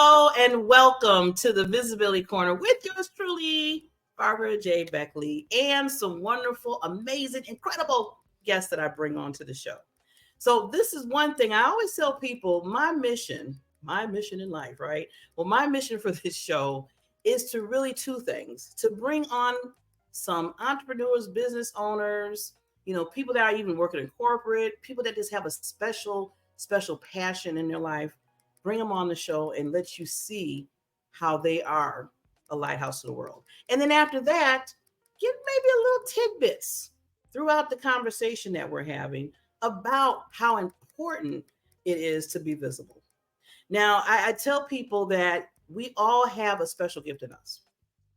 Hello and welcome to the Visibility Corner with yours truly, Barbara J. Beckley, and some wonderful, amazing, incredible guests that I bring on to the show. So this is one thing I always tell people, my mission in life, right? Well, my mission for this show is to really two things, to bring on some entrepreneurs, business owners, people that are even working in corporate, people that just have a special passion in their life, bring them on the show and let you see how they are a lighthouse to the world. And then after that, give maybe a little tidbits throughout the conversation that we're having about how important it is to be visible. Now, I tell people that we all have a special gift in us.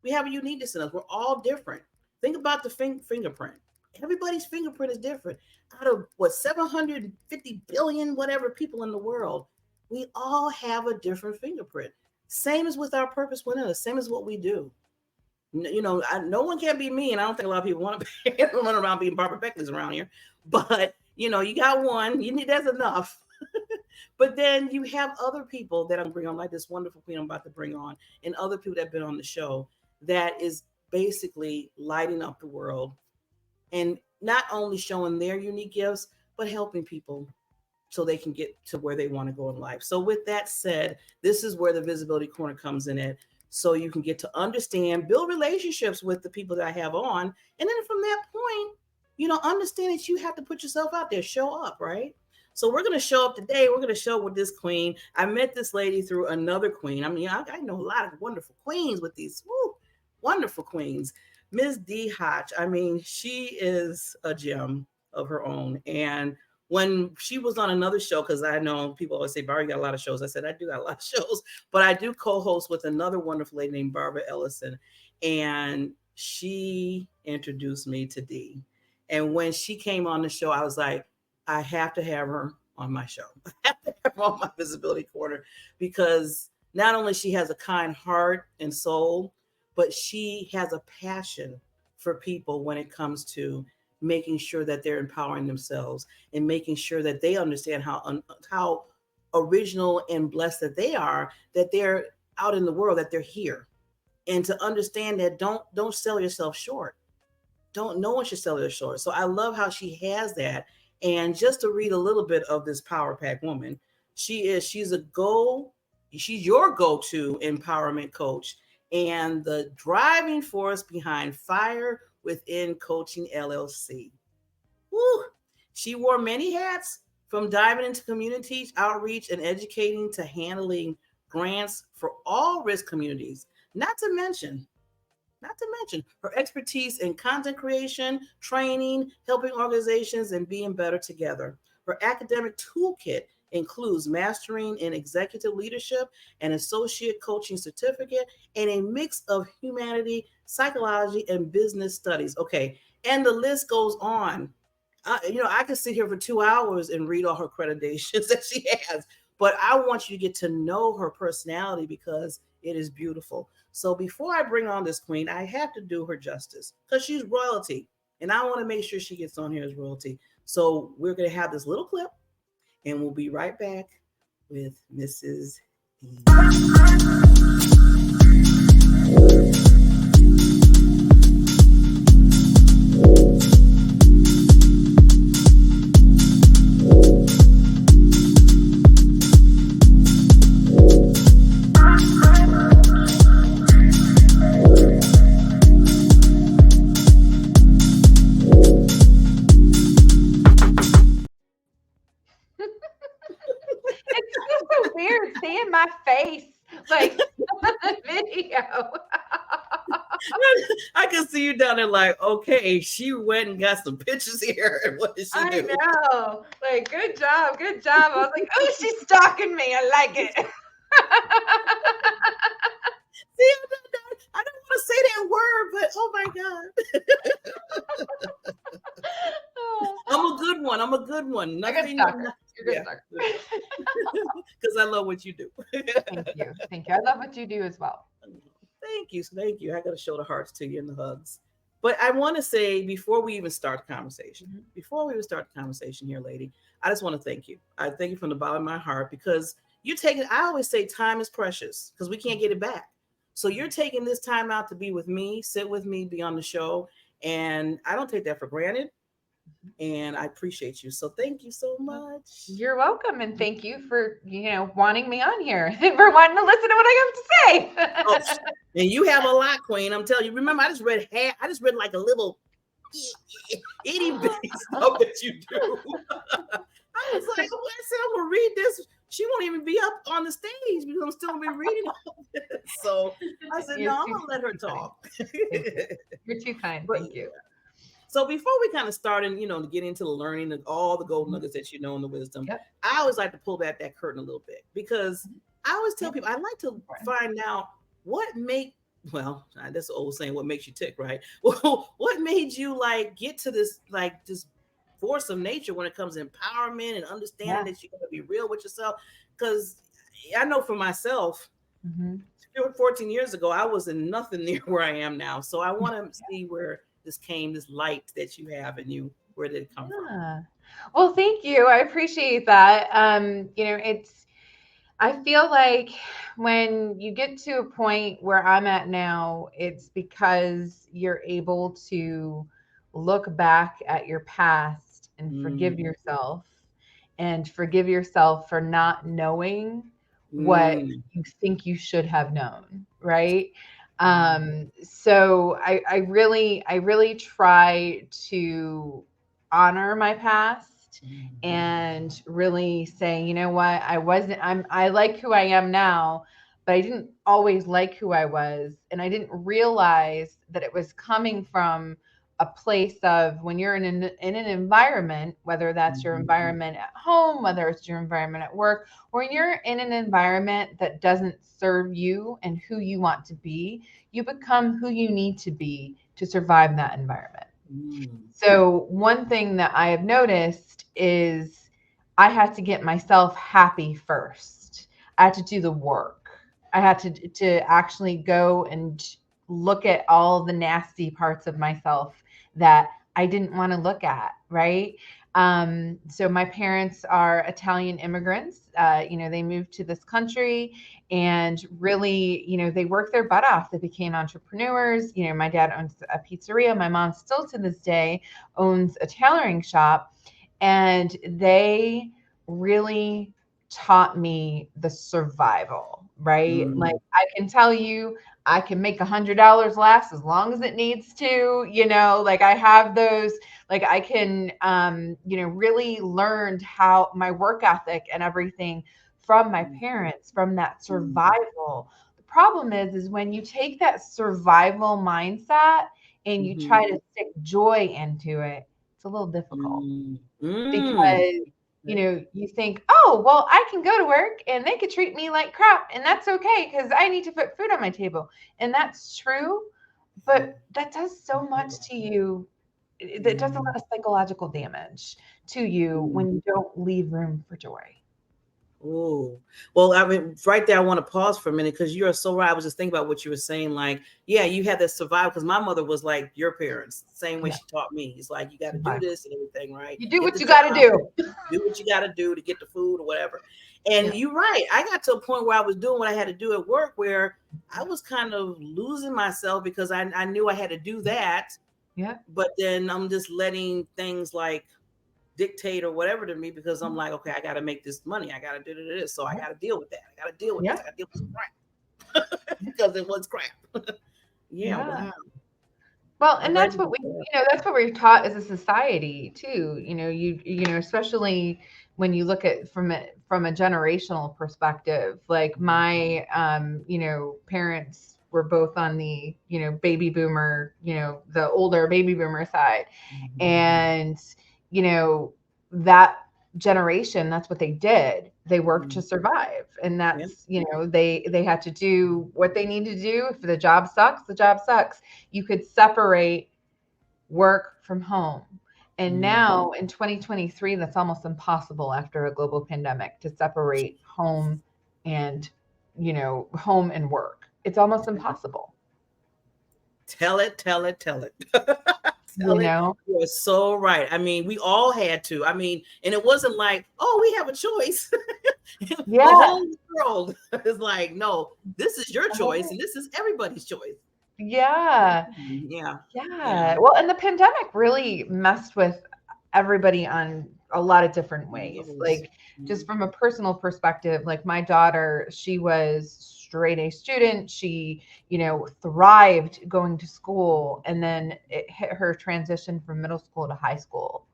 We have a uniqueness in us. We're all different. Think about the fingerprint. Everybody's fingerprint is different. Out of 750 billion, whatever people in the world, we all have a different fingerprint. Same as with our purpose within us, same as what we do. No one can be me, and I don't think a lot of people want to run around being Barbara Beckley's around here. But you got one. That's enough. But then you have other people that I'm bringing on, like this wonderful queen I'm about to bring on, and other people that have been on the show that is basically lighting up the world and not only showing their unique gifts, but helping people so they can get to where they want to go in life. So with that said, this is where the Visibility Corner comes in at. So you can get to understand, build relationships with the people that I have on. And then from that point, understand that you have to put yourself out there, show up, right? So we're going to show up today. We're going to show up with this queen. I met this lady through another queen. I mean, I know a lot of wonderful queens with these wonderful queens. Miss Dee Hoch. I mean, she is a gem of her own. And when she was on another show, because I know people always say, Barbara, you got a lot of shows. I said, I do got a lot of shows, but I do co-host with another wonderful lady named Barbara Ellison. And she introduced me to Dee. And when she came on the show, I was like, I have to have her on my show. I have to have her on my Visibility Corner, because not only she has a kind heart and soul, but she has a passion for people when it comes to making sure that they're empowering themselves and making sure that they understand how original and blessed that they are, that they're out in the world, that they're here. And to understand that don't sell yourself short. No one should sell yourself short. So I love how she has that. And just to read a little bit of this Power Pack woman, she's your go-to empowerment coach and the driving force behind Fire Within Coaching LLC. Woo! She wore many hats, from diving into community outreach and educating to handling grants for all risk communities. Not to mention her expertise in content creation, training, helping organizations, and being better together. Her academic toolkit includes mastering in executive leadership, an associate coaching certificate, and a mix of humanity, psychology, and business studies. Okay, and the list goes on. I could sit here for 2 hours and read all her accreditations that she has, but I want you to get to know her personality because it is beautiful. So before I bring on this queen, I have to do her justice because she's royalty, and I want to make sure she gets on here as royalty. So we're going to have this little clip, and we'll be right back with Mrs. Dee. Seeing my face like on the video. I can see you down there like, okay, she went and got some pictures here. And what did she do? I know. Like, good job. I was like, oh, she's stalking me. I like it. See, I don't want to say that word, but oh my God. I'm a good one. Nothing. You're good stalker. Because I love what you do. Thank you. I love what you do as well. Thank you. I got to show the hearts to you and the hugs. But I want to say, before we even start the conversation here, lady, I just want to thank you. I thank you from the bottom of my heart, because you take it. I always say time is precious because we can't get it back. So you're taking this time out to be with me, sit with me, be on the show. And I don't take that for granted. And I appreciate you. So thank you so much. You're welcome. And thank you for, wanting me on here and for wanting to listen to what I have to say. Oh, and you have a lot, Queen. I'm telling you. Remember, I just read like a little itty bitty stuff that you do. I was like, oh, I said, I'm going to read this. She won't even be up on the stage because I'm still going to be reading all this. So I said, no, I'm going to let her talk. You're too kind. Thank you. So before we kind of start and, to get into the learning of all the gold nuggets that and the wisdom, I always like to pull back that curtain a little bit because I always tell people I like to find out that's the old saying, what makes you tick, right? Well, what made you get to this force of nature when it comes to empowerment and understanding that you got to be real with yourself? Because I know for myself, 14 years ago, I was in nothing near where I am now. So I want to see where this light that you have in you, where did it come from? Well, thank you. I appreciate that. I feel like when you get to a point where I'm at now, it's because you're able to look back at your past and forgive yourself for not knowing what you think you should have known. Right. So I really try to honor my past and really say, you know what, I like who I am now, but I didn't always like who I was. And I didn't realize that it was coming from a place of when you're in an environment, whether that's your environment at home, whether it's your environment at work, or when you're in an environment that doesn't serve you and who you want to be, you become who you need to be to survive that environment. So one thing that I have noticed is I had to get myself happy first. I had to do the work. I had to actually go and look at all the nasty parts of myself that I didn't want to look at, right? So my parents are Italian immigrants. They moved to this country and really, they worked their butt off. They became entrepreneurs. My dad owns a pizzeria. My mom still to this day owns a tailoring shop. And they really taught me the survival, right? Like I can tell you, I can make $100 last as long as it needs to, like I have those, like I can, really learned how my work ethic and everything from my parents, from that survival. The problem is when you take that survival mindset and you try to stick joy into it, it's a little difficult because you think, oh, well, I can go to work and they could treat me like crap and that's okay because I need to put food on my table. And that's true, but that does so much to you. That does a lot of psychological damage to you when you don't leave room for joy. Oh, well, I mean, right there, I want to pause for a minute because you are so right. I was just thinking about what you were saying. Like, yeah, you had that survival because my mother was like your parents, same way she taught me. It's like, you got to do this and everything, right? You do what you got to do. Do what you got to do to get the food or whatever. And you're right. I got to a point where I was doing what I had to do at work where I was kind of losing myself because I knew I had to do that. Yeah. But then I'm just letting things like dictate or whatever to me because I'm like, okay, I got to make this money. I got to do this. So I got to deal with that. I got to deal with this. I got to deal with crap because it was crap. Wow. Well, and that's what that's what we're taught as a society too. Especially when you look at from a generational perspective, like my, parents were both on the, baby boomer, the older baby boomer side. And, that generation, that's what they did. They worked to survive. And that's, they had to do what they need to do. If the job sucks, the job sucks. You could separate work from home. And now in 2023, that's almost impossible after a global pandemic to separate home and, home and work. It's almost impossible. Tell it. You're so right. I mean, we all had to. I mean, and it wasn't like, oh, we have a choice. The whole world is like, no, this is your choice and this is everybody's choice. Yeah. Yeah. Yeah. Well, and the pandemic really messed with everybody on a lot of different ways. Like, just from a personal perspective, like my daughter, she was straight A student. She, thrived going to school, and then it hit her transition from middle school to high school.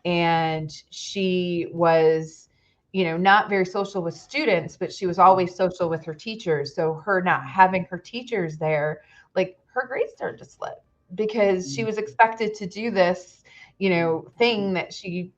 And she was, not very social with students, but she was always social with her teachers. So her not having her teachers there, like her grades started to slip because she was expected to do this, thing that she,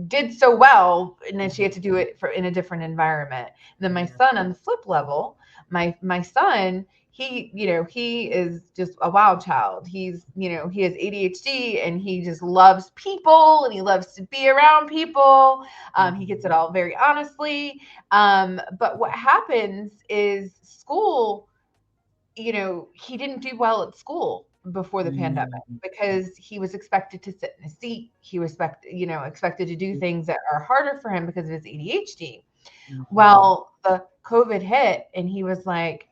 did so well, and then she had to do it in a different environment. And then my son, on the flip level, my son, he is just a wild child. He has ADHD, and he just loves people, and he loves to be around people. He gets it all very honestly. But what happens is school, he didn't do well at school before the pandemic because he was expected to sit in a seat. He was expected to do things that are harder for him because of his ADHD. Well, the COVID hit, and he was like,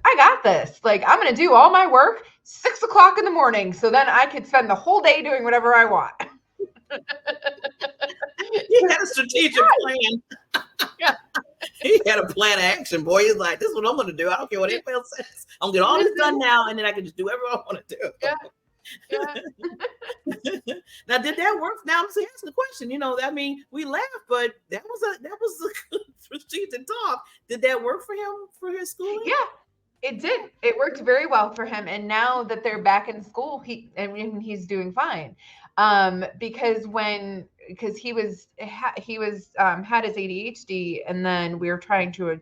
I got this. Like, I'm going to do all my work 6:00 in the morning, so then I could spend the whole day doing whatever I want. He had a strategic plan. Yeah. He had a plan of action, boy. He's like, this is what I'm going to do. I don't care what anybody else says. I'm going to get all this done now, and then I can just do whatever I want to do. Yeah. Now, did that work? Now I'm asking the question. I mean, we laughed, but that was a good strategic talk. Did that work for him for his schooling? Yeah, it did. It worked very well for him. And now that they're back in school, he's doing fine. Because he was had his ADHD, and then we were trying to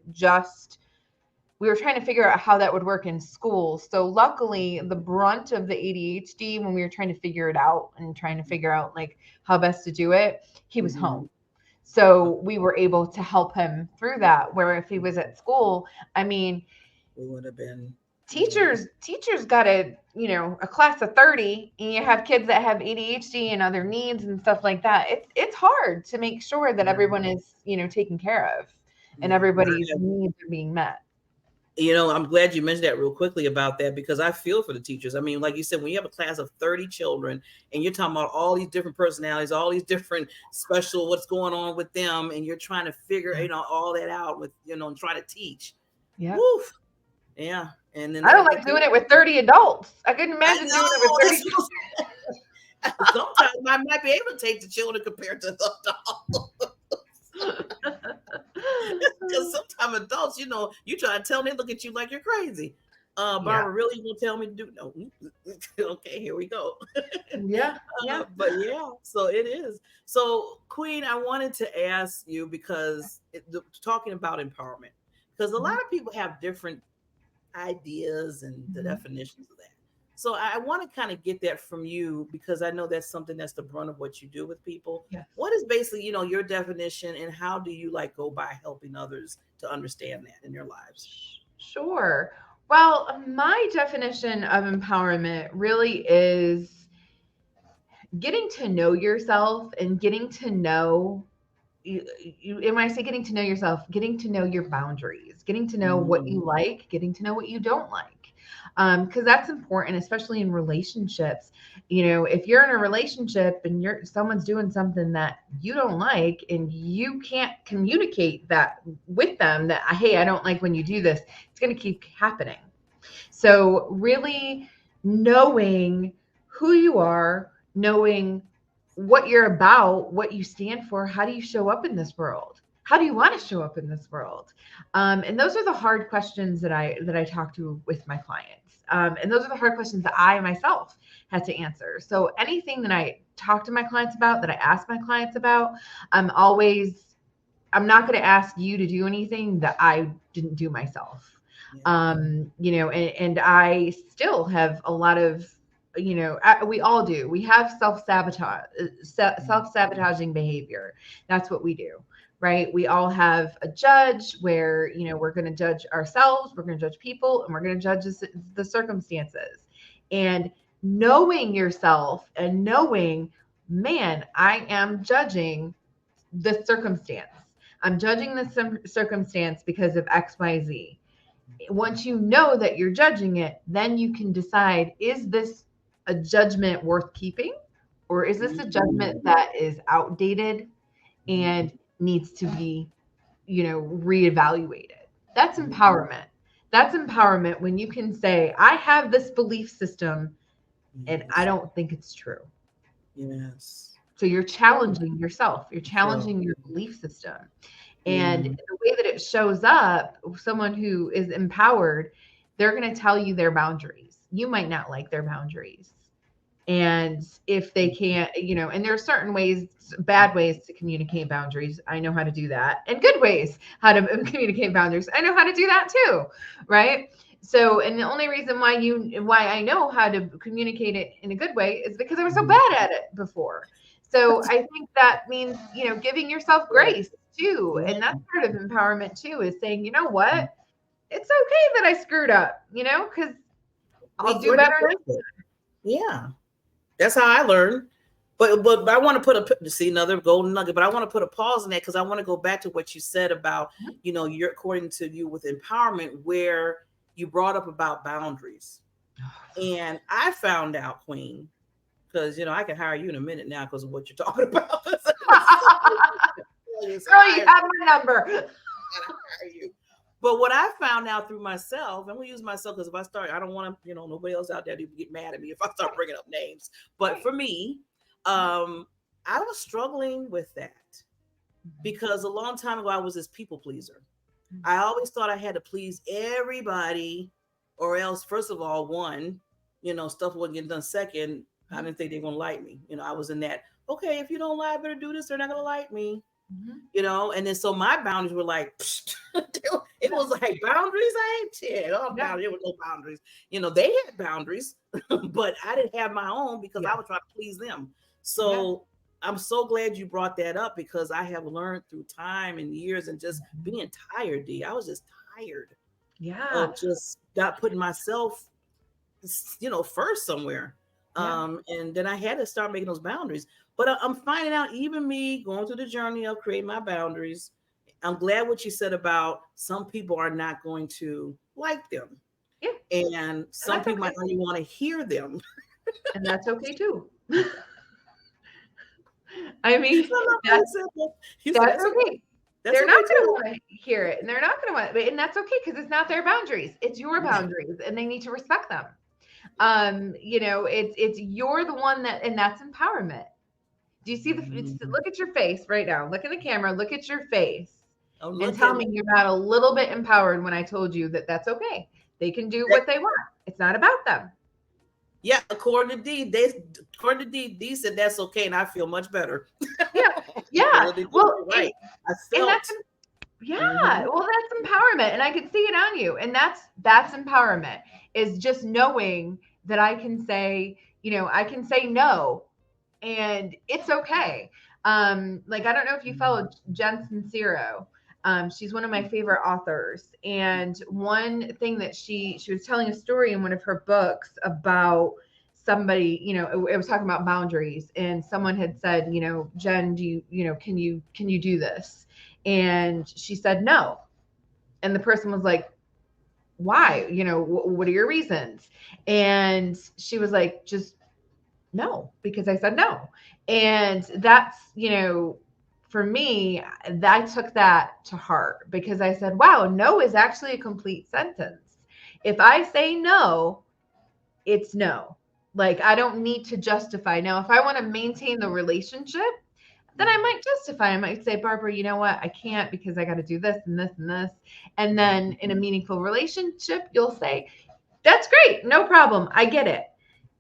figure out how that would work in school. So luckily, the brunt of the ADHD, when we were trying to figure it out and trying to figure out like how best to do it, he was home. So we were able to help him through that. Where if he was at school, I mean, it would have been teachers got a class of 30, and you have kids that have ADHD and other needs and stuff like that. It's hard to make sure that everyone is taken care of and everybody's needs are being met. I'm glad you mentioned that real quickly about that, because I feel for the teachers. I mean, like you said, when you have a class of 30 children and you're talking about all these different personalities, all these different special, what's going on with them, and you're trying to figure, all that out with, and try to teach. Yeah. Woof. Yeah. And then I don't like doing it with 30 adults. I couldn't imagine doing it with 30 children. Sometimes I might be able to take the children compared to the adults. Because sometimes adults, you try to tell them, they look at you like you're crazy. Barbara, really, you gonna tell me to do? No. Okay, here we go. Yeah. But yeah, so it is. So, Queen, I wanted to ask you, because talking about empowerment, because a lot of people have different ideas and the definitions of that. So I want to kind of get that from you, because I know that's something that's the brunt of what you do with people. Yes. What is basically, your definition, and how do you go by helping others to understand that in their lives? Sure. Well, my definition of empowerment really is getting to know yourself and getting to know you. And when I say getting to know yourself, getting to know your boundaries, getting to know what you like, getting to know what you don't like. Because that's important, especially in relationships. If you're in a relationship and someone's doing something that you don't like, and you can't communicate that with them, that, hey, I don't like when you do this, it's going to keep happening. So really knowing who you are, knowing what you're about, what you stand for, how do you show up in this world? How do you want to show up in this world? And those are the hard questions that I talk to with my clients. And those are the hard questions that I myself had to answer. So anything that I talk to my clients about, that I ask my clients about, I'm not going to ask you to do anything that I didn't do myself. And I still have a lot of, we all do. We have self-sabotaging behavior. That's what we do. Right? We all have a judge where, we're going to judge ourselves, we're going to judge people, and we're going to judge the circumstances. And knowing yourself and knowing, man, I am judging the circumstance. I'm judging this circumstance because of XYZ. Once you know that you're judging it, then you can decide, is this a judgment worth keeping? Or is this a judgment that is outdated and needs to be, reevaluated? That's empowerment. That's empowerment when you can say, I have this belief system and I don't think it's true. Yes. So you're challenging yourself. You're challenging your belief system. And the way that it shows up, someone who is empowered, they're going to tell you their boundaries. You might not like their boundaries. And if they can't, and there are certain ways, bad ways to communicate boundaries. I know how to do that. And good ways how to communicate boundaries. I know how to do that too. Right. So, and the only reason why I know how to communicate it in a good way is because I was so bad at it before. So I think that means, giving yourself grace too. And that's part of empowerment too, is saying, you know what? It's okay that I screwed up, because I'll do better. Yeah. That's how I learned. But I want to see another golden nugget, but I want to put a pause in that because I want to go back to what you said about, you're according to you with empowerment, where you brought up about boundaries. And I found out, Queen, because, I can hire you in a minute now because of what you're talking about. Girl, you have my number. But what I found out through myself, and we use myself because if I start, I don't want to, nobody else out there to get mad at me if I start bringing up names. But for me, I was struggling with that because a long time ago, I was this people pleaser. I always thought I had to please everybody, or else, first of all, one, stuff wasn't getting done. Second, I didn't think they were going to like me. I was in that, okay, if you don't like, I better do this. They're not going to like me. And then so my boundaries were like, it was like boundaries. I ain't shit. Oh, boundaries. There was no boundaries. They had boundaries, but I didn't have my own because I was trying to please them. So I'm so glad you brought that up because I have learned through time and years and just being tired, Dee. I was just tired. Of just not putting myself, first somewhere. And then I had to start making those boundaries. But I'm finding out, even me going through the journey of creating my boundaries, I'm glad what you said about some people are not going to like them. Yeah. And some people might only want to hear them. And that's okay too. I mean, that's okay. They're not going to want to hear it, and they're not going to want it, and that's okay because it's not their boundaries. It's your boundaries, and they need to respect them. It's you're the one and that's empowerment. Do you see look at your face right now? Look in the camera. Look at your face, and tell me you're not a little bit empowered when I told you that that's okay. They can do what they want. It's not about them. Yeah, according to Dee, Dee said that's okay, and I feel much better. Yeah. Well, right. Well, that's empowerment, and I can see it on you. And that's empowerment, is just knowing that I can say, I can say no, and it's okay. Like, I don't know if you follow Jen Sincero. She's one of my favorite authors. And one thing that she was telling a story in one of her books about somebody, it was talking about boundaries, and someone had said, Jen, can you do this? And she said no. And the person was like, why? What are your reasons? And she was like, just no, because I said no. And that's, for me, I took that to heart because I said, wow, no is actually a complete sentence. If I say no, it's no. Like, I don't need to justify. Now, if I want to maintain the relationship, then I might justify. I might say, Barbara, you know what? I can't because I got to do this and this and this. And then in a meaningful relationship, you'll say, that's great. No problem. I get it.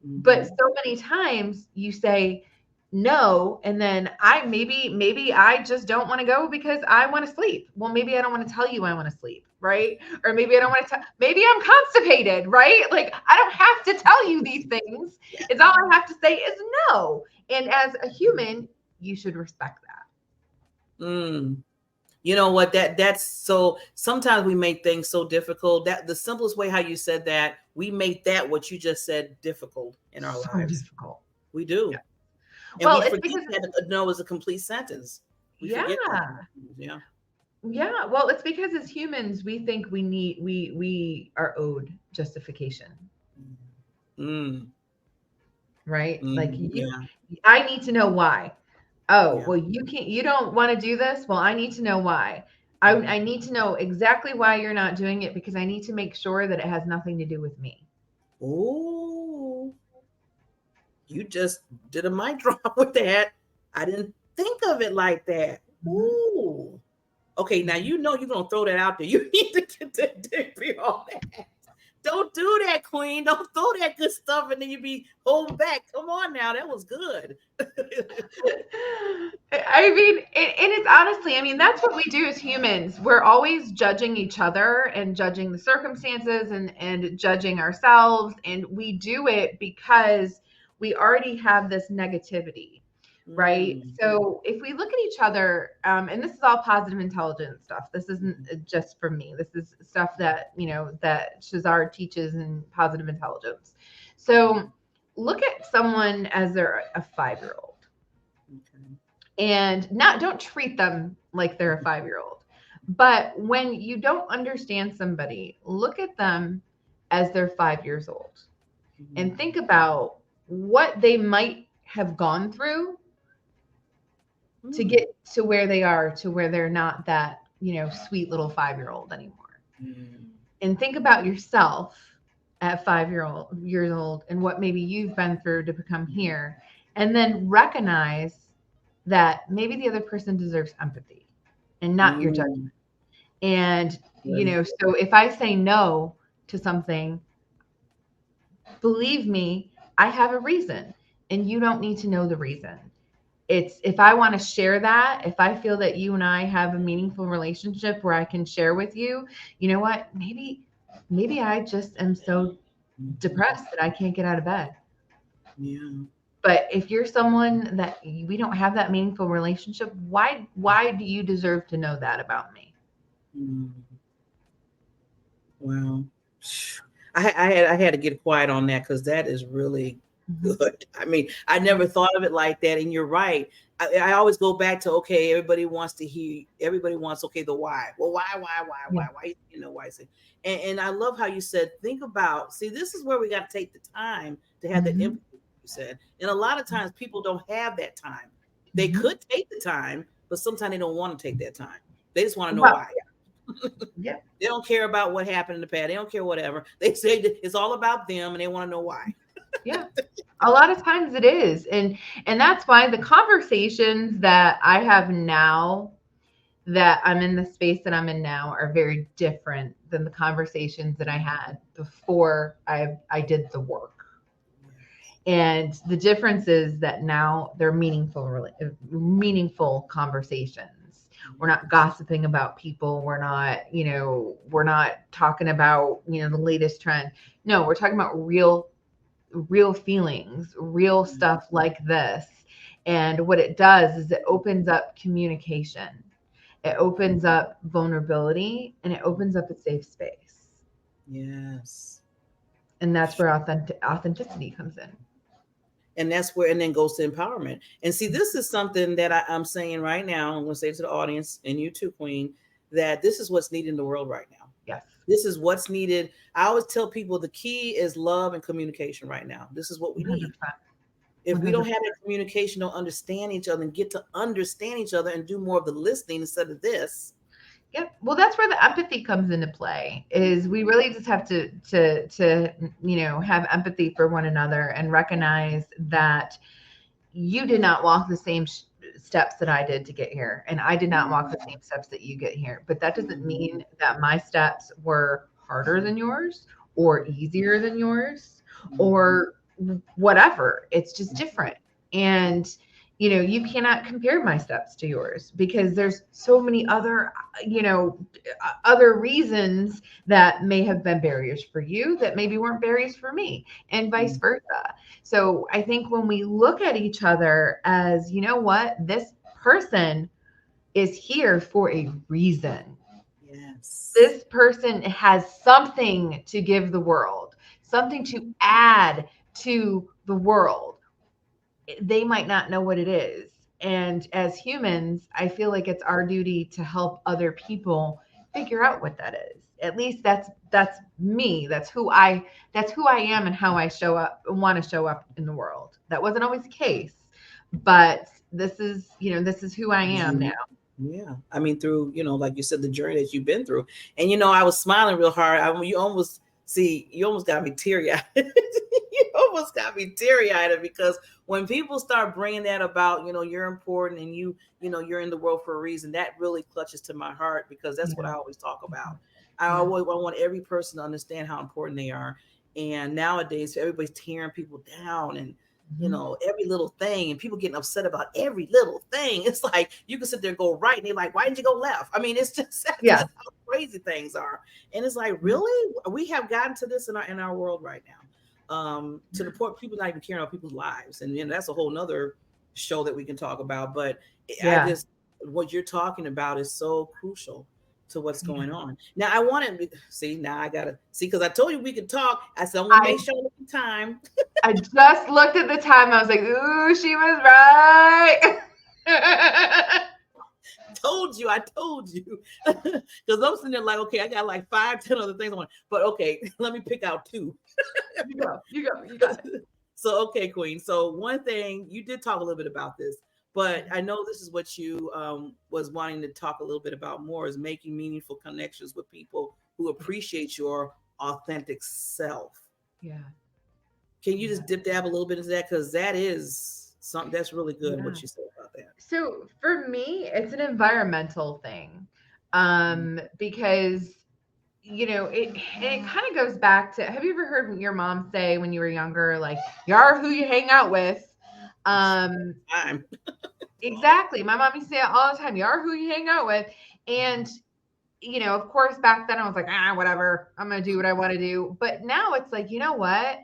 But so many times you say no, and then maybe I just don't want to go because I want to sleep. Well, maybe I don't want to tell you I want to sleep, right? Or maybe I don't want to maybe I'm constipated, right? Like, I don't have to tell you these things. It's all I have to say is no. And as a human, you should respect that. You know what? That's so. Sometimes we make things so difficult. That the simplest way how you said that, we make that what you just said difficult in our lives. Difficult. We do. Yeah. And we forget that no is a complete sentence. We forget that. Yeah. Yeah, well, it's because as humans, we think we are owed justification, Mm, right? Like yeah, I need to know why. Oh, yeah. well, you don't want to do this. Well, I need to know why. I need to know exactly why you're not doing it because I need to make sure that it has nothing to do with me. Oh, you just did a mic drop with that. I didn't think of it like that. Mhm. Ooh. Okay, now you know you're gonna throw that out there. You need to get the degree on that. Don't do that, Queen. Don't throw that good stuff and then you be holding back. Come on now, that was good. I mean, and it's honestly, I mean, that's what we do as humans. We're always judging each other and judging the circumstances and judging ourselves. And we do it because we already have this negativity, right? Mm, So if we look at each other, and this is all positive intelligence stuff, this isn't just from me. This is stuff that, that Shazar teaches in positive intelligence. So look at someone as they're a 5-year-old okay. and don't treat them like they're a 5-year-old. But when you don't understand somebody, look at them as they're 5 years old and think about what they might have gone through to Mm, get to where they are, to where they're not that, sweet little 5-year-old anymore. mm, And think about yourself at 5 years old and what maybe you've been through to become here. And then recognize that maybe the other person deserves empathy and not your judgment. mm, And, right. so if I say no to something, believe me, I have a reason and you don't need to know the reason. It's if I want to share that, if I feel that you and I have a meaningful relationship where I can share with you, you know what? Maybe I just am so Mhm. depressed that I can't get out of bed. Yeah. But if you're someone that we don't have that meaningful relationship, why do you deserve to know that about me? Mm, wow. I had to get quiet on that because that is really Mhm. good. I mean, I Yeah. never thought of it like that, and you're right. I always go back to okay, everybody wants to hear. Everybody wants okay the why. Well, Yeah. why? Why is it? And I love how you said think about. See, this is where we got to take the time to have the Mhm. empathy. You said, and a lot of times people don't have that time. They Mhm. could take the time, but sometimes they don't want to take that time. They just want to know Well, why. yeah. They don't care about what happened in the past. They don't care whatever. They say that it's all about them and they want to know why. Yeah. A lot of times it is. And that's why the conversations that I have now that I'm in the space that I'm in now are very different than the conversations that I had before I did the work. And the difference is that now they're meaningful conversations. We're not gossiping about people. We're not talking about, the latest trend. No, we're talking about real feelings, real stuff like this. And what it does is it opens up communication. It opens up vulnerability and it opens up a safe space. Yes. And that's where authenticity comes in. And that's where, and then goes to empowerment. And see, this is something that I'm saying right now. I'm going to say to the audience and you too, Queen, that this is what's needed in the world right now. Yes. This is what's needed. I always tell people the key is love and communication right now. This is what we need. 100%. If we don't 100%. have that communication, don't understand each other and get to understand each other and do more of the listening instead of this. Yep. Well, that's where the empathy comes into play. Is we really just have to have empathy for one another and recognize that you did not walk the same steps that I did to get here, and I did not walk the same steps that you get here. But that doesn't mean that my steps were harder than yours or easier than yours or whatever. It's just different. And you cannot compare my steps to yours because there's so many other reasons that may have been barriers for you that maybe weren't barriers for me, and vice versa. So I think when we look at each other as, you know what, this person is here for a reason. Yes. This person has something to give the world, something to add to the world. They might not know what it is, And as humans, I feel like it's our duty to help other people figure out what that is. At least that's me. That's who I am and how I show up and want to show up in the world. That wasn't always the case, but this is who I am now. Yeah. I mean, through, like you said, the journey that you've been through. And, I was smiling real hard. You almost got me teary eyed. You almost got me teary eyed because when people start bringing that about, you're important and you're in the world for a reason, that really clutches to my heart because that's what I always talk about. I want every person to understand how important they are. And nowadays, everybody's tearing people down and, every little thing, and people getting upset about every little thing. It's like you can sit there and go right, and they're like, "Why didn't you go left?" I mean, it's just that's how crazy things are. And it's like, really, we have gotten to this in our world right now, to the point people not even caring about people's lives, and that's a whole nother show that we can talk about. But what you're talking about is so crucial to what's going on. Now I want to see. Now I gotta see because I told you we could talk. I said I'm gonna make sure we have time. I just looked at the time. I was like, "Ooh, she was right." I told you. Because I'm sitting there like, okay, I got like 5-10 other things I want, but okay, let me pick out 2. You got it. So okay, Queen. So one thing you did talk a little bit about this. But I know this is what you was wanting to talk a little bit about more is making meaningful connections with people who appreciate your authentic self. Yeah. Can you just dab a little bit into that? Because that is something that's really good what you said about that. So for me, it's an environmental thing because, it kind of goes back to, have you ever heard your mom say when you were younger, like, you are who you hang out with? Exactly. My mom used to say it all the time. You are who you hang out with. And, of course, back then I was like, whatever. I'm going to do what I want to do. But now it's like, you know what?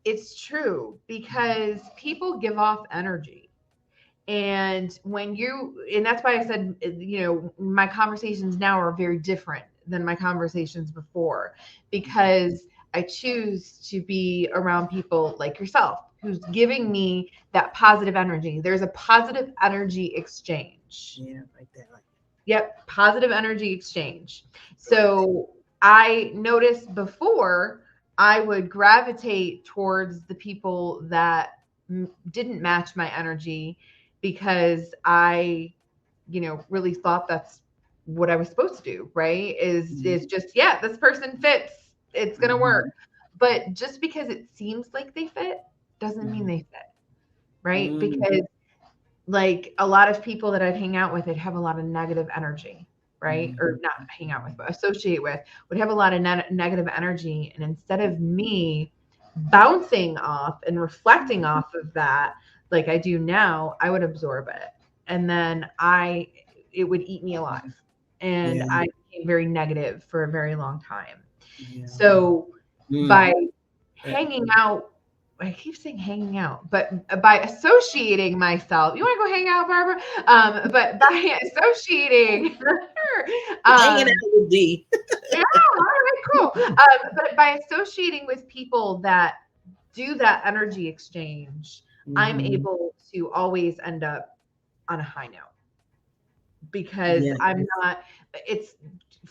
It's true because people give off energy. And that's why I said, my conversations now are very different than my conversations before because I choose to be around people like yourself who's giving me that positive energy. There's a positive energy exchange. Yeah, like that. Yep, positive energy exchange. So I noticed before I would gravitate towards the people that didn't match my energy because I, really thought that's what I was supposed to do, right? Is just, this person fits. It's going to work. But just because it seems like they fit doesn't mean they fit, right? Because like a lot of people that I'd hang out with, would have a lot of negative energy, right? Or not hang out with, but associate with, would have a lot of negative energy. And instead of me bouncing off and reflecting off of that, like I do now, I would absorb it. And then it would eat me alive. And I became very negative for a very long time. Yeah. So by hanging out, I keep saying hanging out, but by associating myself, you want to go hang out, Barbara? But by associating, hanging out with Dee. Yeah, all right, cool. But by associating with people that do that energy exchange, I'm able to always end up on a high note because I'm not.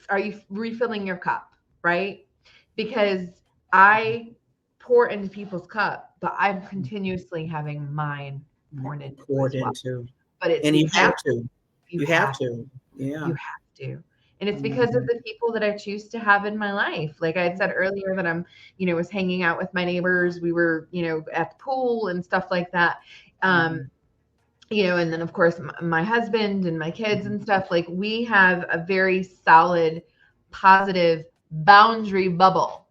Are you refilling your cup, right? Because I pour into people's cup, but I'm continuously having mine poured into. But it's you have to. You have to. Yeah. You have to. And it's because of the people that I choose to have in my life. Like I had said earlier that I'm, was hanging out with my neighbors. We were, at the pool and stuff like that. And then of course my husband and my kids and stuff, like we have a very solid, positive boundary bubble.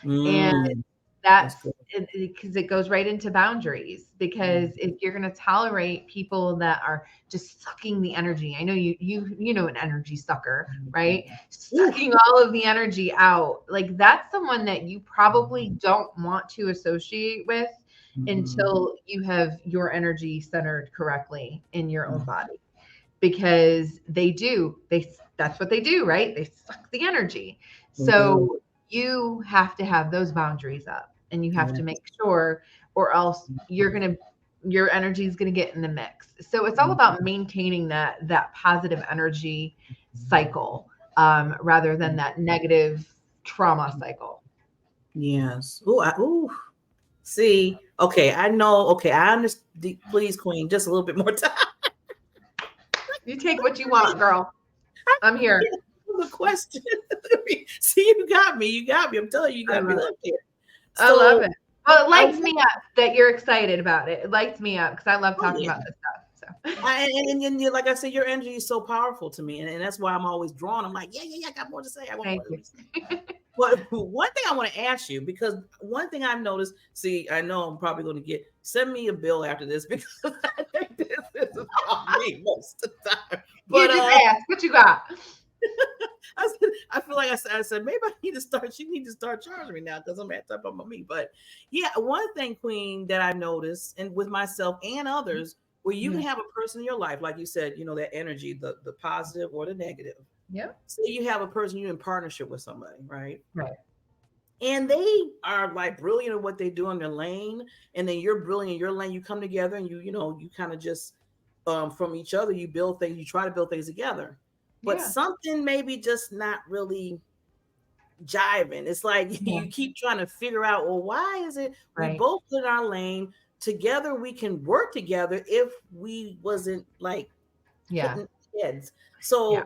And that's because it goes right into boundaries, because if you're going to tolerate people that are just sucking the energy, I know you know an energy sucker, right? Sucking all of the energy out. Like that's someone that you probably don't want to associate with until you have your energy centered correctly in your own body, because that's what they do, right? They suck the energy. So you have to have those boundaries up, and you have to make sure, or else you're going to your energy is going to get in the mix. So it's all about maintaining that positive energy cycle, rather than that negative trauma cycle. Yes. Ooh. See, okay, I know. Okay, I understand. Please, Queen, just a little bit more time. You take what you want, girl. I'm here. The question. See, you got me. You got me. I'm telling you, you got me. Look here. I love it. Well, it lights I, me up that you're excited about it. It lights me up because I love talking about this stuff. So, and like I said, your energy is so powerful to me, and that's why I'm always drawn. I'm like, yeah, I got more to say. I want thank more you. to say. But one thing I want to ask you, because one thing I've noticed, see, I know I'm probably going to send me a bill after this because I think this is about me most of the time. But you just ask what you got. I feel like I said, maybe I need to start. You need to start charging me now because I'm at top of me. But yeah, one thing, Queen, that I noticed, and with myself and others, where you can have a person in your life, like you said, that energy, the positive or the negative. Yeah. So you have a person you're in partnership with somebody, right? Right. And they are like brilliant at what they do in their lane, and then you're brilliant in your lane. You come together and you kind of just from each other, you build things, you try to build things together. But something maybe just not really jiving. It's like you keep trying to figure out, well, why is it we both in our lane together? We can work together if we wasn't like hitting heads. So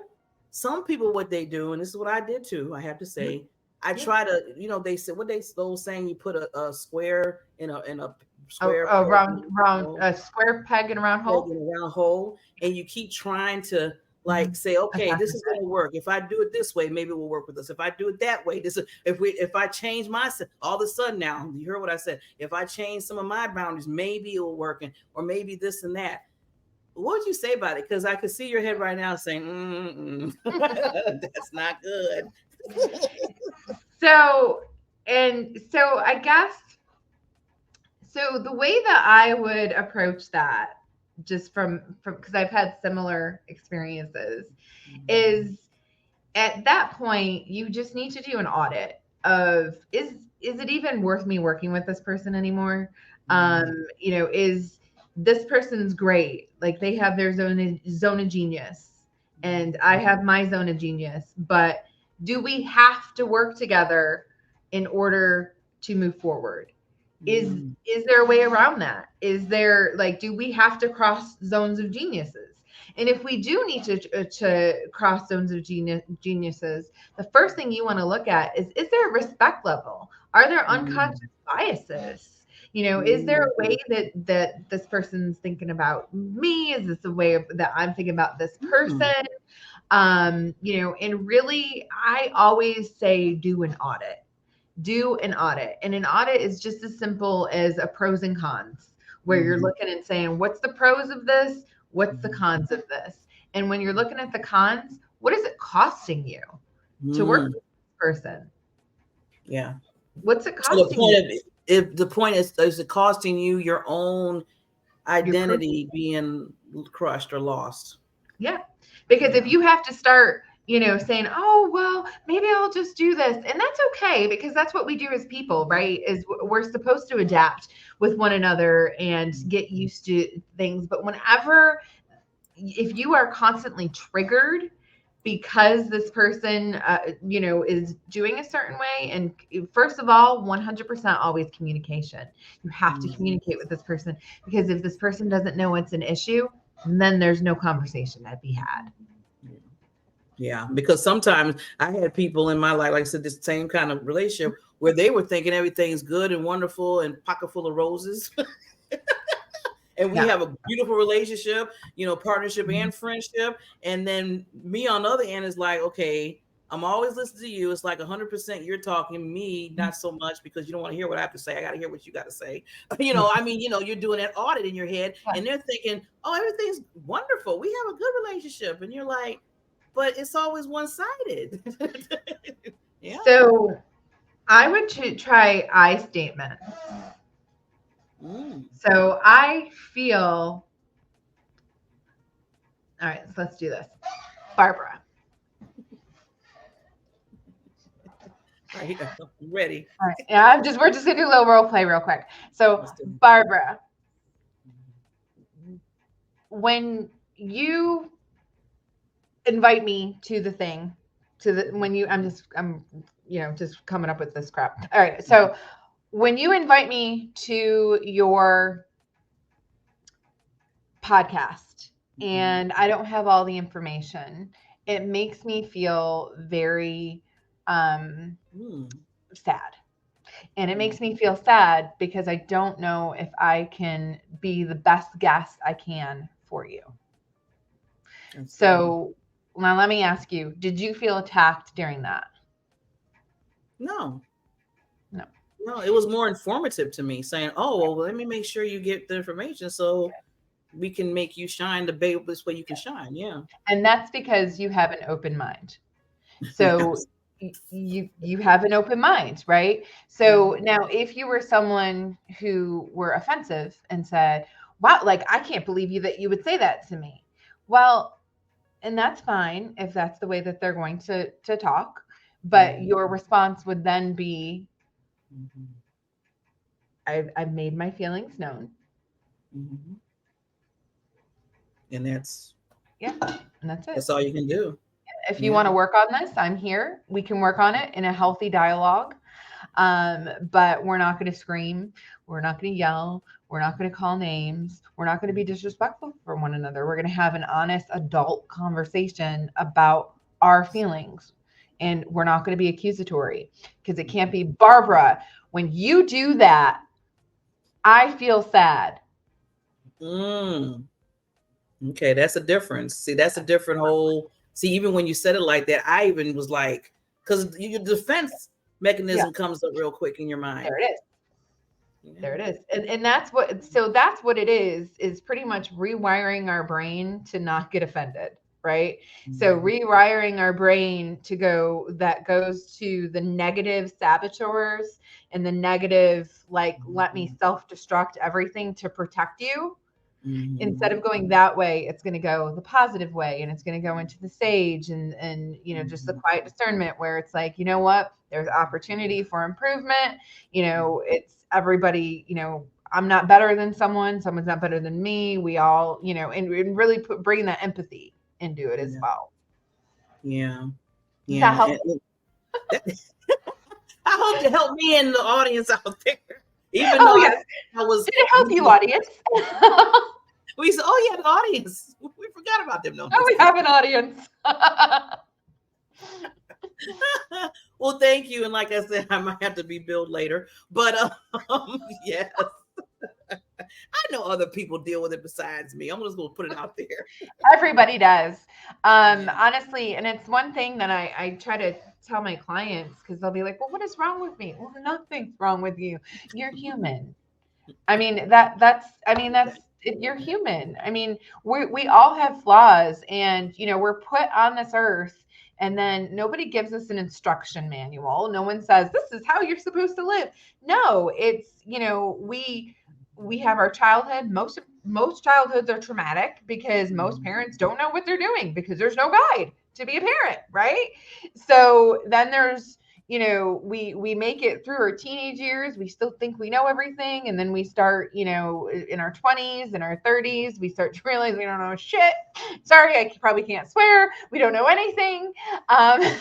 some people, what they do, and this is what I did too, I have to say, I try to, they said what they stole saying, you put a square in a square round a square peg in a round hole, and you keep trying to like say, okay, this is going to work. If I do it this way, maybe it will work with us. If I do it that way, if I change myself, all of a sudden now, you heard what I said. If I change some of my boundaries, maybe it will work, or maybe this and that. What would you say about it? Because I could see your head right now saying, that's not good. So I guess, so the way that I would approach that, just from because I've had similar experiences, is at that point you just need to do an audit of is it even worth me working with this person anymore? Is this person's great, like they have their zone of genius and I have my zone of genius, but do we have to work together in order to move forward? Is there a way around that? Is there, like, do we have to cross zones of geniuses? And if we do need to cross zones of geniuses, the first thing you want to look at is there a respect level? Are there unconscious biases? Is there a way that this person's thinking about me? Is this a way that I'm thinking about this person? And really, I always say do an audit. And an audit is just as simple as a pros and cons, where you're looking and saying, what's the pros of this? What's the cons of this? And when you're looking at the cons, what is it costing you to work with this person? Yeah. What's it costing you? If the point is it costing you your own identity being crushed or lost? Yeah. Because if you have to start, saying, oh, well, maybe I'll just do this. And that's okay, because that's what we do as people, right? Is we're supposed to adapt with one another and get used to things. But if you are constantly triggered because this person, is doing a certain way, and first of all, 100% always communication. You have to communicate with this person, because if this person doesn't know it's an issue, then there's no conversation to be had. Yeah, because sometimes I had people in my life, like I said, this same kind of relationship where they were thinking everything's good and wonderful and pocket full of roses. And we have a beautiful relationship, partnership and friendship. And then me on the other end is like, okay, I'm always listening to you. It's like 100% you're talking, me not so much, because you don't want to hear what I have to say. I got to hear what you got to say. You're doing that audit in your head and they're thinking, oh, everything's wonderful. We have a good relationship. And you're like, but it's always one-sided. Yeah. So I would try I statements. So I feel, all right, so let's do this. Barbara. I'm ready. All right. Yeah, we're just gonna do a little role play real quick. So Barbara, when you invite me to the thing, I'm just coming up with this crap. All right. So when you invite me to your podcast and I don't have all the information, it makes me feel very sad. And it makes me feel sad because I don't know if I can be the best guest I can for you. So now let me ask you, did you feel attacked during that? No. No. No, it was more informative to me, saying, oh, well, let me make sure you get the information so we can make you shine the this way you can shine. Yeah. And that's because you have an open mind. So you have an open mind, right? So now if you were someone who were offensive and said, wow, like, I can't believe that you would say that to me. Well, and that's fine if that's the way that they're going to talk. But your response would then be, I've made my feelings known. And that's and that's it. That's all you can do. If you want to work on this, I'm here. We can work on it in a healthy dialogue. But we're not going to scream. We're not going to yell. We're not going to call names. We're not going to be disrespectful for one another. We're going to have an honest adult conversation about our feelings. And we're not going to be accusatory, because it can't be, Barbara, when you do that, I feel sad. Okay, that's a difference. See, that's a different whole. See, even when you said it like that, I even was like, because your defense mechanism comes up real quick in your mind. There it is. There it is. And that's what it is pretty much rewiring our brain to not get offended, right? So rewiring our brain to goes to the negative saboteurs and the negative, like, let me self-destruct everything to protect you. Instead of going that way, it's going to go the positive way, and it's going to go into the sage and just the quiet discernment, where it's like, you know what, there's opportunity for improvement. It's everybody, I'm not better than someone's not better than me. We all, and really bringing that empathy into it as well. Yeah. Does that help? I hope to help me and the audience out there. Even though I was. Did it help you, audience? We said, oh yeah, the audience. We forgot about them. No, we have an audience. Well, thank you. And like I said, I might have to be billed later. But yes. I know other people deal with it besides me. I'm just going to put it out there. Everybody does. Honestly, and it's one thing that I try to tell my clients, because they'll be like, well, what is wrong with me? Well, nothing's wrong with you. You're human. I mean, that's you're human. I mean, we all have flaws, and we're put on this earth, and then nobody gives us an instruction manual. No one says this is how you're supposed to live. No, it's we have our childhood. Most childhoods are traumatic because most parents don't know what they're doing, because there's no guide to be a parent, right? So then there's we make it through our teenage years. We still think we know everything. And then we start, in our 20s and our 30s, we start to realize we don't know shit. Sorry, I probably can't swear. We don't know anything. My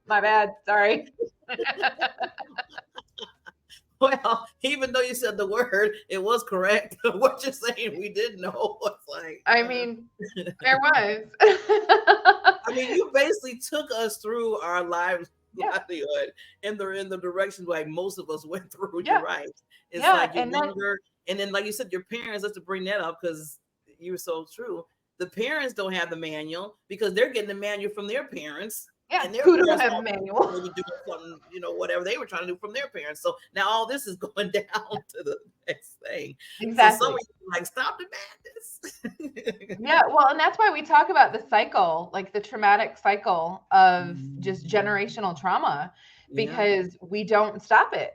bad. Sorry. Well, even though you said the word, it was correct. What you're saying, we didn't know. It's like, I mean, there was. I mean, you basically took us through our livelihood in the direction like most of us went through. You're right. It's like you're younger, and then like you said, your parents. Let's to bring that up because you were so true. The parents don't have the manual because they're getting the manual from their parents. Yeah, and who don't have a manual? Maybe doing something, whatever they were trying to do from their parents. So now all this is going down to the next thing. Exactly. So like, stop the madness. Yeah, well, and that's why we talk about the cycle, like the traumatic cycle of just generational trauma, because we don't stop it,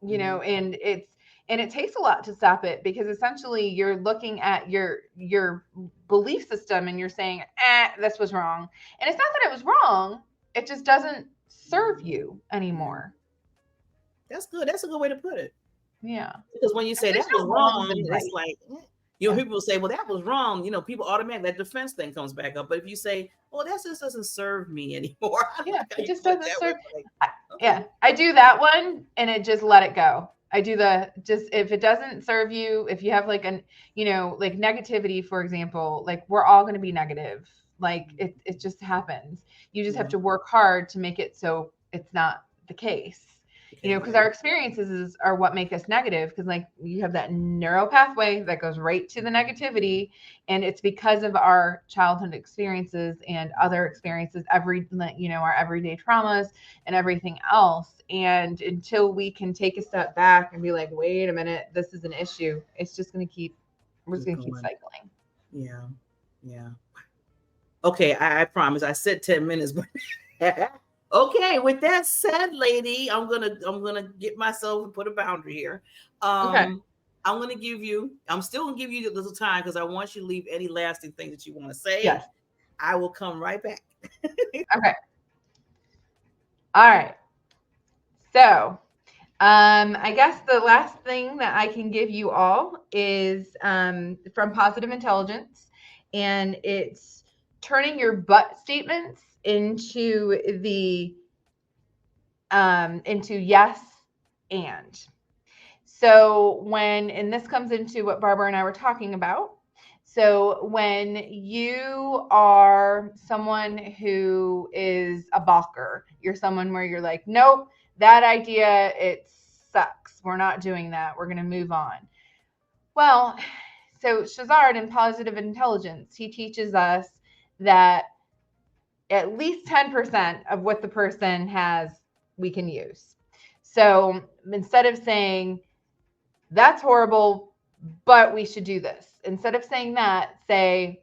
and it takes a lot to stop it, because essentially you're looking at your belief system and you're saying, this was wrong. And it's not that it was wrong. It just doesn't serve you anymore. That's good. That's a good way to put it. Yeah. Because when you say that was wrong, it's like, You know, people will say, well, that was wrong. You know, people automatically, that defense thing comes back up. But if you say, well, that just doesn't serve me anymore. I don't Yeah, like how it you just put it doesn't that serve. way, but Yeah, I do that one and it just let it go. I do just if it doesn't serve you, if you have like like negativity, for example, like we're all going to be negative. Like it just happens. You just have to work hard to make it so it's not the case. Because our experiences are what make us negative, because like you have that neural pathway that goes right to the negativity, and it's because of our childhood experiences and other experiences, our everyday traumas and everything else. And until we can take a step back and be like, wait a minute, this is an issue, it's just going to we're just going to keep cycling. Yeah. Yeah. Okay. I promise I said 10 minutes, but okay. With that said, lady, I'm gonna get myself and put a boundary here. Okay. I'm still gonna give you a little time because I want you to leave any lasting things that you want to say. Yes. I will come right back. Okay. All right. So, I guess the last thing that I can give you all is from Positive Intelligence, and it's turning your but statements into into yes and. So and this comes into what Barbara and I were talking about. So when you are someone who is a balker, you're someone where you're like, nope, that idea, it sucks. We're not doing that. We're going to move on. Well, so Shazard in Positive Intelligence, he teaches us that at least 10% of what the person has, we can use. So instead of saying, that's horrible, but we should do this, instead of saying that, say,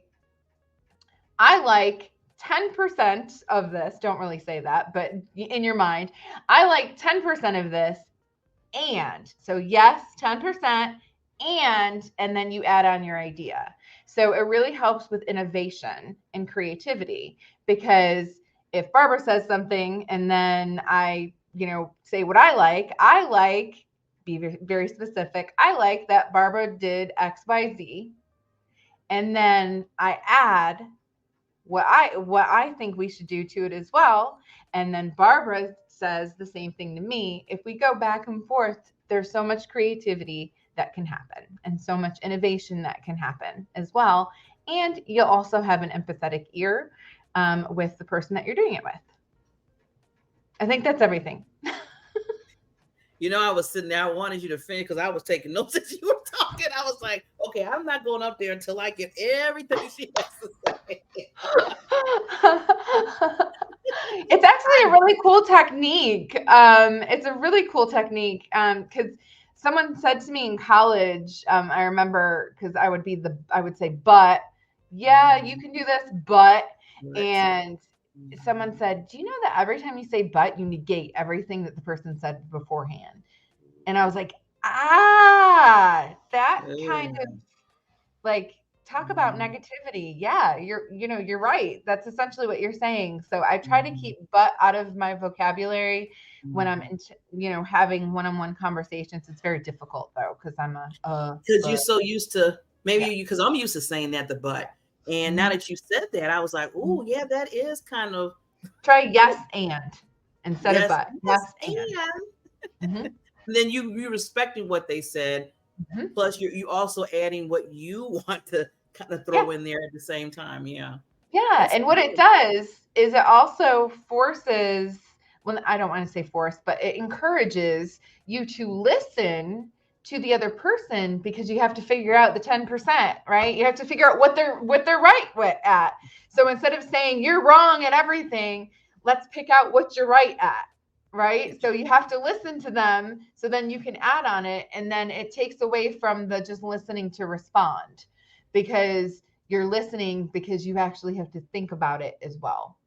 I like 10% of this. Don't really say that, but in your mind, I like 10% of this. And so yes, 10%, and then you add on your idea. So it really helps with innovation and creativity, because if Barbara says something and then I, say what I like, be very specific. I like that Barbara did XYZ. And then I add what I think we should do to it as well. And then Barbara says the same thing to me. If we go back and forth, there's so much creativity that can happen and so much innovation that can happen as well. And you'll also have an empathetic ear with the person that you're doing it with. I think that's everything. I was sitting there. I wanted you to finish because I was taking notes as you were talking. I was like, okay, I'm not going up there until I get everything she has to say. It's actually a really cool technique. It's a really cool technique because someone said to me in college, I remember, because I would say, but yeah, you can do this, but, and someone said, do you know that every time you say but, you negate everything that the person said beforehand? And I was like, that kind of like, talk about negativity. Yeah, you're right. That's essentially what you're saying. So I try to keep but out of my vocabulary when I'm having one-on-one conversations. It's very difficult though, because because you're so used to because I'm used to saying that, the but. And now that you said that, I was like, oh, yeah, that is kind of. Try yes and instead of but. Yes and. And then you respecting what they said. Plus, you also adding what you want to kind of throw in there at the same time. Yeah. Yeah. And what it does is it also forces, well, I don't want to say force, but it encourages you to listen to the other person, because you have to figure out the 10%, right? You have to figure out what they're right at. So instead of saying you're wrong at everything, let's pick out what you're right at. Right. So you have to listen to them, so then you can add on it. And then it takes away from the just listening to respond, because you're listening because you actually have to think about it as well.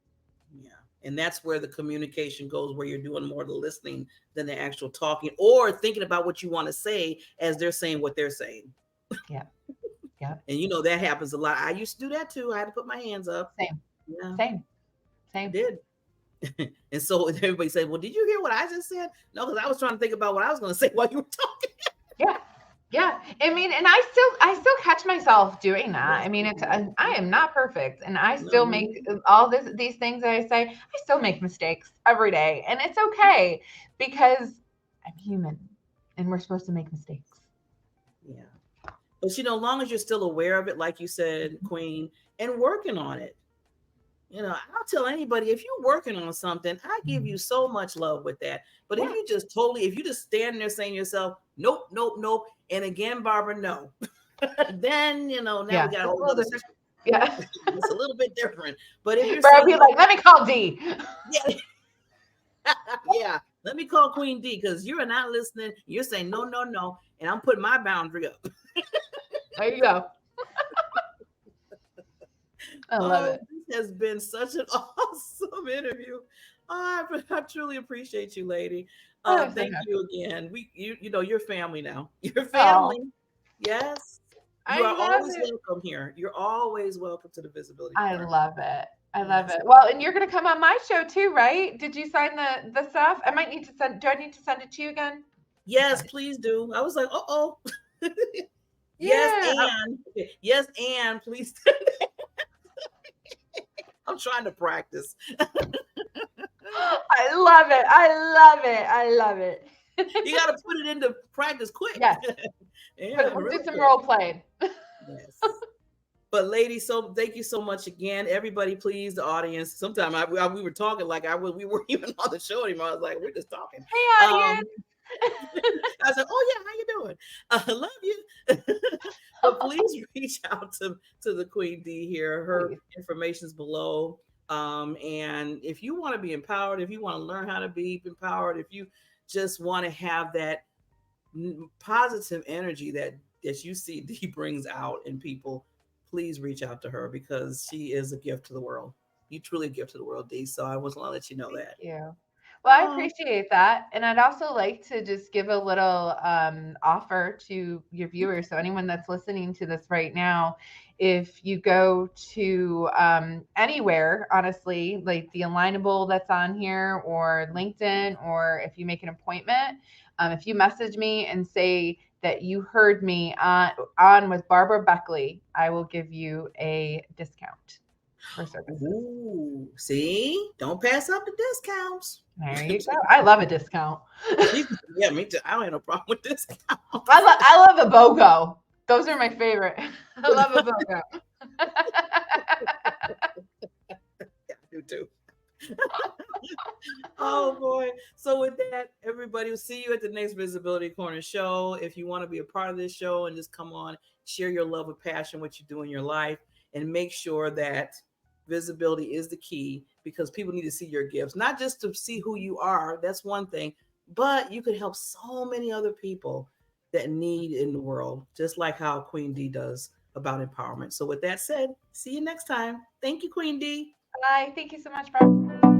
Yeah. And that's where the communication goes, where you're doing more of the listening than the actual talking, or thinking about what you want to say as they're saying what they're saying. Yeah. Yeah. And that happens a lot. I used to do that too. I had to put my hands up. Same. Yeah. Same. I did. And so everybody said, well, did you hear what I just said? No, because I was trying to think about what I was going to say while you were talking. Yeah. Yeah, I mean, and I still catch myself doing that. I mean, I am not perfect, and I still No. make all these things that I say. I still make mistakes every day, and it's okay because I'm human, and we're supposed to make mistakes. Yeah. But long as you're still aware of it, like you said, Queen, and working on it. I'll tell anybody if you're working on something, I give you so much love with that. But Yeah, if you just stand there saying to yourself, nope, nope, nope, and again, Barbara, no, then now we yeah, got a it's a whole little other different. situation. Yeah, It's a little bit different. But if you're but I'll saying, be like, let me call D. yeah, yeah, let me call Queen D because you're not listening. You're saying no, no, no, and I'm putting my boundary up. There you go. I love Oh, it. this has been such an awesome interview. I truly appreciate you, lady. Oh, I'm so Thank happy. you again. You're family now. You're Oh, family. Yes. You I are love always it. welcome here. You're always welcome to the Visibility I Corner. love it. I love Yes. it. Well, and you're gonna come on my show too, right? Did you sign the stuff? I might need to send. Do I need to send it to you again? I'll Yes, send it. please do. I was like, oh. Yes, Yeah. and okay. Yes, and please. I'm trying to practice. I love it. I love it. I love it. You got to put it into practice quick. Yes. Yeah, We'll do real some quick. role play. Yes. But ladies, so thank you so much again. Everybody, please, the audience. Sometimes we were talking like we weren't even on the show anymore. I was like, we're just talking. Hey, Um, audience. I said, "Oh yeah, how you doing? I love you." But please reach out to the Queen D here. Her Please. information is below. And if you want to be empowered, if you want to learn how to be empowered, if you just want to have that positive energy that you see Dee brings out in people, please reach out to her because she is a gift to the world. You truly a gift to the world, Dee. So I just want to let you know Thank that. you. Well, I Oh, appreciate that. And I'd also like to just give a little offer to your viewers. So, anyone that's listening to this right now, if you go to anywhere, honestly, like the Alignable that's on here or LinkedIn, or if you make an appointment, if you message me and say that you heard me on with Barbara Beckley, I will give you a discount for services. ooh, see, don't pass up the discounts. There you go. I love a discount. Yeah, me too. I don't have no problem with discounts. I love a BOGO. Those are my favorite. I love a BOGO. Yeah, I do too. Oh boy. So with that, everybody will see you at the next Visibility Corner show. If you want to be a part of this show and just come on, share your love of passion, what you do in your life, and make sure that visibility is the key because people need to see your gifts, not just to see who you are. That's one thing, but you could help so many other people that need in the world, just like how Queen D does about empowerment. So with that said, see you next time. Thank you, Queen D. Bye. Thank you so much, Barbara.